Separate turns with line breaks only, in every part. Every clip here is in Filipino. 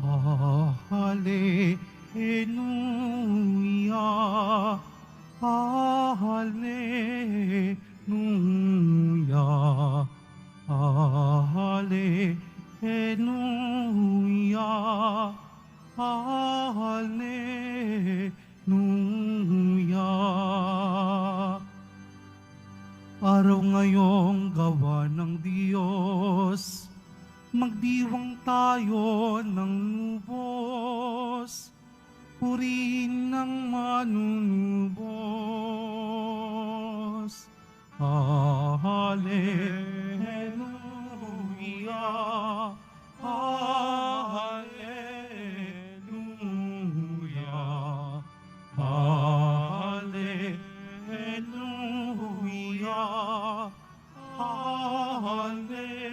Hallelujah, Hallelujah, Hallelujah, Hallelujah. Araw ngayong gawa ng Diyos, magdiwang tayo ng lubos, purihin ng manunubos. Hallelujah, Hallelujah, Hallelujah, Hallelujah.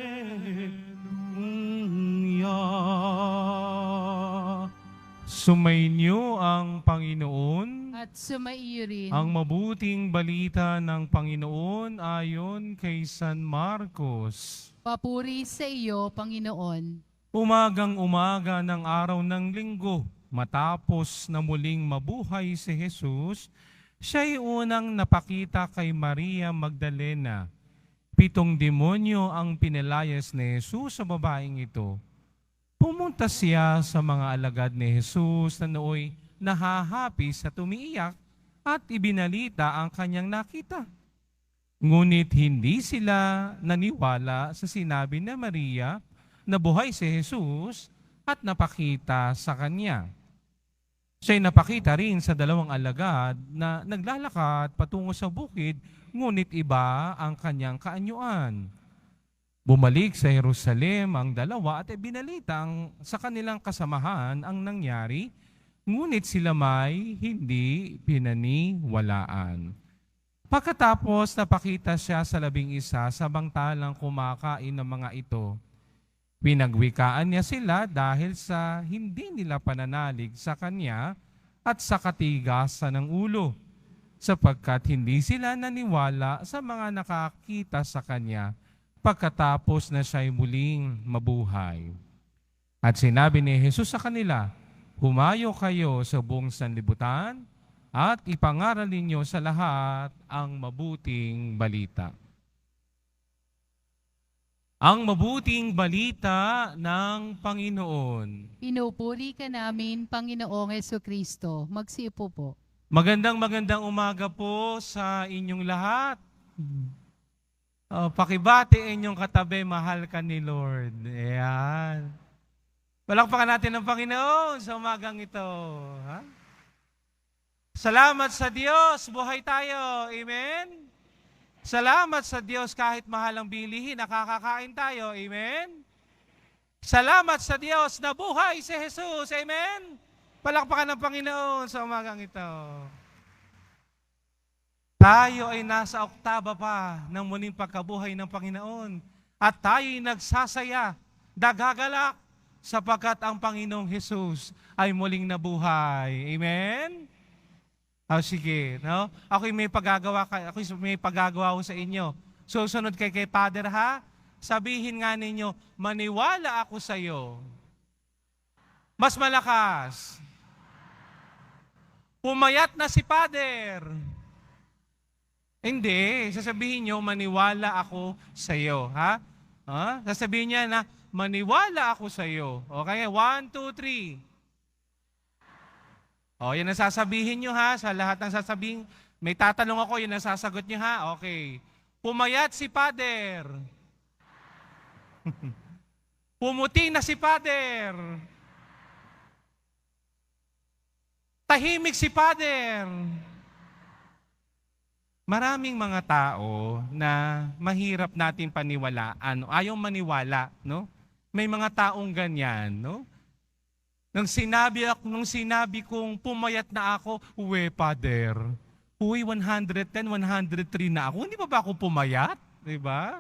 Sumainyo ang Panginoon,
At sumaiyo rin.
ang mabuting balita ng Panginoon ayon kay San Marcos.
Papuri sa iyo, Panginoon.
Umagang-umaga ng araw ng linggo, matapos na muling mabuhay si Jesus, siya'y unang napakita kay Maria Magdalena. 7 demonyo ang pinilayas ni Jesus sa babaeng ito. Pumunta siya sa mga alagad ni Jesus na nooy nahahapis at umiiyak at ibinalita ang kanyang nakita. Ngunit hindi sila naniwala sa sinabi ni Maria na buhay si Jesus at napakita sa kanya. Siya'y napakita rin sa 2 alagad na naglalakad patungo sa bukid, ngunit iba ang kanyang kaanyuan. Bumalik sa Jerusalem ang 2 at ibinalita sa kanilang kasamahan ang nangyari, ngunit sila may hindi pinaniwalaan. Pagkatapos napakita siya sa 11 samantalang kumakain ng mga ito. Pinagwikaan niya sila dahil sa hindi nila pananalig sa kanya at sa katigasan ng ulo, sapagkat hindi sila naniwala sa mga nakakita sa kanya pagkatapos na siya'y muling mabuhay. At sinabi ni Jesus sa kanila, "Humayo kayo sa buong sanlibutan at ipangaral ninyo sa lahat ang mabuting balita." Ang mabuting balita ng Panginoon.
Pinupuri ka namin, Panginoong Jesucristo. Magsiupo po.
Magandang umaga po sa inyong lahat. Pakibati inyong katabi, mahal ka ni Lord. Ayan. Palakpakan natin ang Panginoon sa umagang ito. Ha? Salamat sa Diyos, buhay tayo. Amen? Salamat sa Diyos kahit mahal ang bilihin, nakakakain tayo. Amen? Salamat sa Diyos na buhay si Jesus. Amen? Palakpakan ng Panginoon sa umagang ito. Tayo ay nasa oktaba pa ng muling pagkabuhay ng Panginoon at tayo'y nagsasaya, nagagalak sapagkat ang Panginoong Jesus ay muling nabuhay. Amen? Sige, no? Ako'y may paggagawa ko sa inyo. Susunod kay Father, ha? Sabihin nga ninyo, maniwala ako sa iyo. Mas malakas. Pumayat na si Father. Hindi, sasabihin nyo, maniwala ako sa iyo. Ha? Sasabihin niya na, maniwala ako sa iyo. Okay, 1, 2, 3. Yan ang sasabihin nyo ha, sa lahat ng sasabihin. May tatanong ako, yun ang sasagot nyo ha. Okay. Pumayat si Father. Pumuti na si Father. Tahimik si Father. Maraming mga tao na mahirap natin paniwalaan, ayaw maniwala, no? May mga taong ganyan, no? Nung sinabi kong pumayat na ako, uwe, Father, 110, 103 na ako, hindi ba ako pumayat? Diba?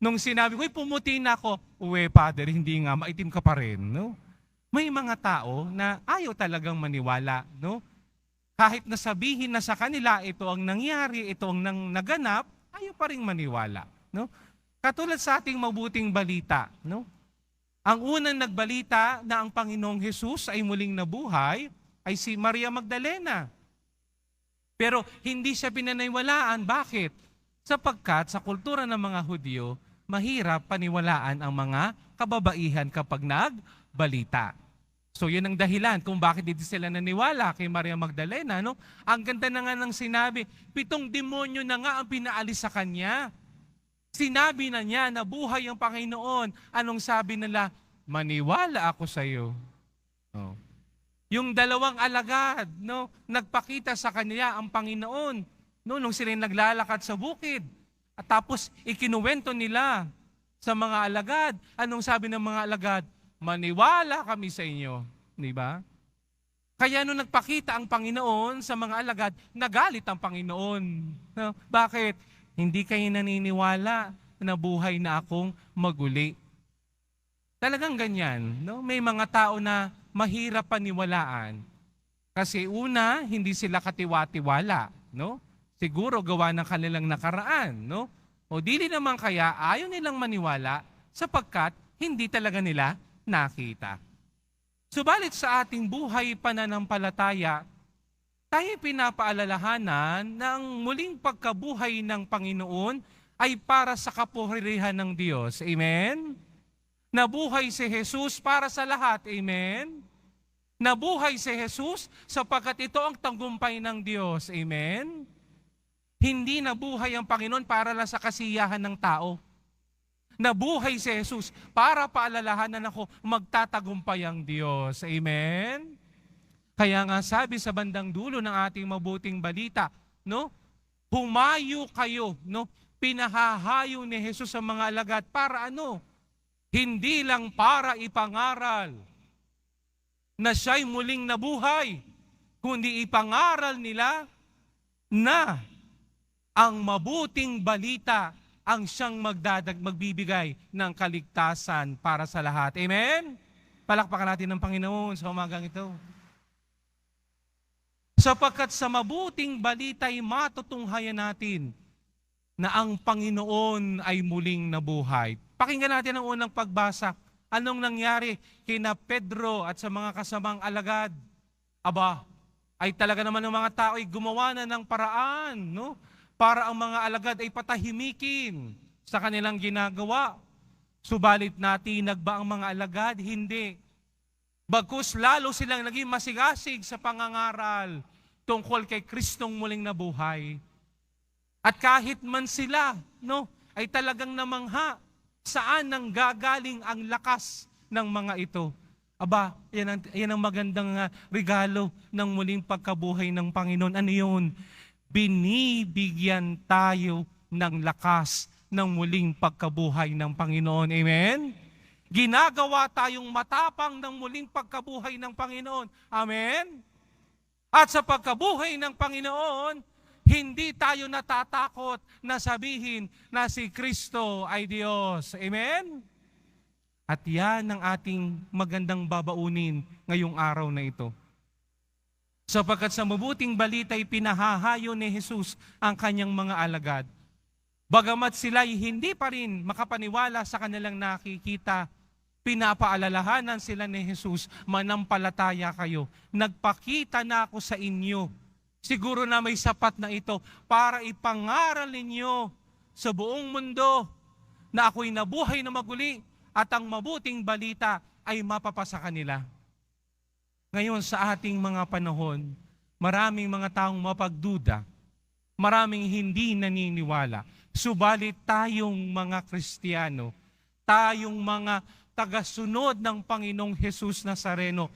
Nung sinabi ko, pumuti na ako, uwe, Father, hindi nga, maitim ka pa rin, no? May mga tao na ayaw talagang maniwala, no? Kahit nasabihin na sa kanila, ito ang nangyari, ito ang naganap, ayaw pa rin maniwala. No? Katulad sa ating mabuting balita, no? Ang unang nagbalita na ang Panginoong Hesus ay muling nabuhay ay si Maria Magdalena. Pero hindi siya pinaniniwalaan. Bakit? Sapagkat sa kultura ng mga Hudyo, mahirap paniwalaan ang mga kababaihan kapag nagbalita. So yun ang dahilan kung bakit hindi sila naniwala kay Maria Magdalena. No? Ang ganda na nga ng sinabi, 7 demonyo na nga ang pinaalis sa kanya. Sinabi na niya na buhay ang Panginoon. Anong sabi nila? Maniwala ako sa iyo. Oh. Yung 2 alagad, no, nagpakita sa kanila ang Panginoon, no, nung sila naglalakad sa bukid. At tapos ikinuwento nila sa mga alagad. Anong sabi ng mga alagad? Maniwala kami sa inyo. Di ba? Kaya nung nagpakita ang Panginoon sa mga alagad, nagalit ang Panginoon. No? Bakit? Hindi kayo naniniwala na buhay na akong maguli. Talagang ganyan. No? May mga tao na mahirap paniwalaan. Kasi una, hindi sila katiwa-tiwala. No? Siguro gawa ng kanilang nakaraan. No? O dili naman kaya ayaw nilang maniwala sapagkat hindi talaga nila nakita. Subalit sa ating buhay pananampalataya, tayo pinapaalalahanan na ang muling pagkabuhay ng Panginoon ay para sa kapurihan ng Diyos. Amen? Nabuhay si Jesus para sa lahat. Amen? Nabuhay si Jesus sapagkat ito ang tagumpay ng Diyos. Amen? Hindi nabuhay ang Panginoon para lang sa kasiyahan ng tao. Nabuhay si Jesus para paalalahanan ako magtatagumpay ang Diyos. Amen? Kaya nga sabi sa bandang dulo ng ating mabuting balita, no? Humayo kayo, no? Pinahahayo ni Jesus sa mga alagad para ano? Hindi lang para ipangaral na siya'y muling nabuhay, kundi ipangaral nila na ang mabuting balita ang siyang magbibigay ng kaligtasan para sa lahat. Amen? Palakpakan natin ng Panginoon sa umagang ito. Sapagkat sa mabuting balita ay matutunghayan natin na ang Panginoon ay muling nabuhay. Pakinggan natin ang unang pagbasa. Anong nangyari kina Pedro at sa mga kasamang alagad? Aba, ay talaga naman ng mga tao ay gumawa na ng paraan, no? Para ang mga alagad ay patahimikin sa kanilang ginagawa. Subalit natinag ba ang mga alagad? Hindi. Bagkus lalo silang naging masigasig sa pangangaral tungkol kay Kristong muling nabuhay. At kahit man sila, no, ay talagang namangha saan nang gagaling ang lakas ng mga ito. Aba, yan ang magandang regalo ng muling pagkabuhay ng Panginoon. Ano yun? Binibigyan tayo ng lakas ng muling pagkabuhay ng Panginoon. Amen? Ginagawa tayong matapang ng muling pagkabuhay ng Panginoon. Amen? At sa pagkabuhay ng Panginoon, hindi tayo natatakot na sabihin na si Kristo ay Diyos. Amen? At yan ang ating magandang babaunin ngayong araw na ito. Sapagkat sa mabuting balita ay pinahahayo ni Jesus ang kanyang mga alagad. Bagamat sila'y hindi pa rin makapaniwala sa kanilang nakikita, pinapaalalahanan sila ni Jesus, manampalataya kayo. Nagpakita na ako sa inyo. Siguro na may sapat na ito para ipangaral ninyo sa buong mundo na ako'y nabuhay na maguli at ang mabuting balita ay mapapasa kanila. Ngayon sa ating mga panahon, maraming mga taong mapagduda, maraming hindi naniniwala. Subalit tayong mga Kristiyano, tayong mga tagasunod ng Panginoong Jesus Nazareno,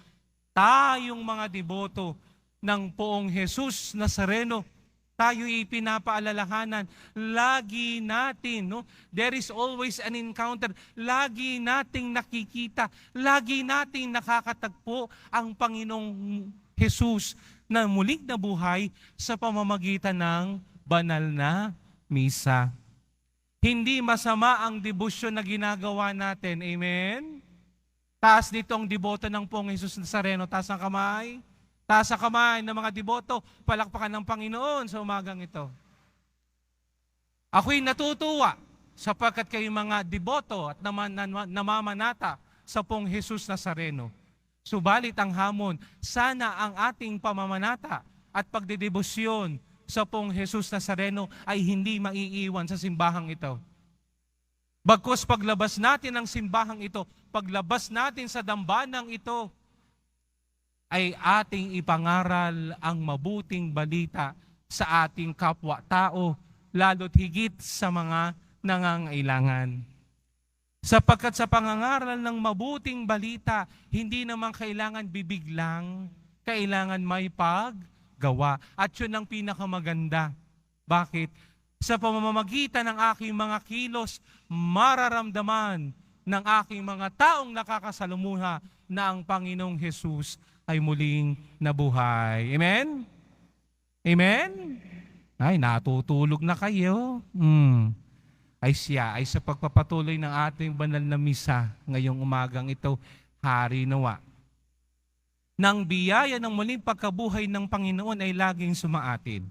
tayong mga deboto ng poong Jesus Nazareno, tayo ipinapaalalahanan, lagi natin, no? There is always an encounter, lagi nating nakikita, lagi nating nakakatagpo ang Panginoong Jesus na muling nabuhay sa pamamagitan ng banal na misa. Hindi masama ang debosyon na ginagawa natin. Amen? Taas dito ang deboto ng poong Jesus Nazareno. Taas ang kamay. Taas ang kamay ng mga deboto, palakpakan ng Panginoon sa umagang ito. Ako'y natutuwa sapagkat kayo mga deboto at namamanata sa pong Jesus Nazareno. Subalit ang hamon, sana ang ating pamamanata at pagdedebosyon sa pong Jesus Nazareno ay hindi maiiwan sa simbahang ito. Bagkus paglabas natin ng simbahang ito, paglabas natin sa dambanang ito, ay ating ipangaral ang mabuting balita sa ating kapwa-tao, lalo't higit sa mga nangangailangan. Sapagkat sa pangangaral ng mabuting balita, hindi naman kailangan bibig lang, kailangan may paggawa. At yun ang pinakamaganda. Bakit? Sa pamamagitan ng aking mga kilos, mararamdaman ng aking mga taong nakakasalumuha na ang Panginoong Jesus ay muling nabuhay. Amen? Amen? Ay, natutulog na kayo. Ay siya, ay sa pagpapatuloy ng ating banal na misa ngayong umagang ito, hari nawa. Nang biyaya ng muling pagkabuhay ng Panginoon ay laging sumaatin.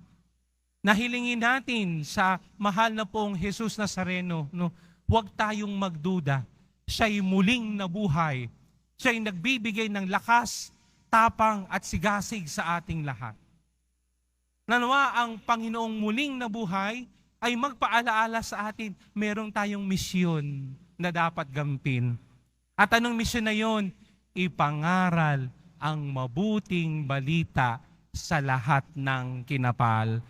Nahilingin natin sa mahal na pong Jesus Nazareno, no, huwag tayong magduda. Siya'y muling nabuhay. Siya'y nagbibigay ng lakas, tapang at sigasig sa ating lahat. Nanawa ang Panginoong muling nabuhay ay magpaalaala sa atin, meron tayong misyon na dapat gampin. At anong misyon na yon? Ipangaral ang mabuting balita sa lahat ng kinapal.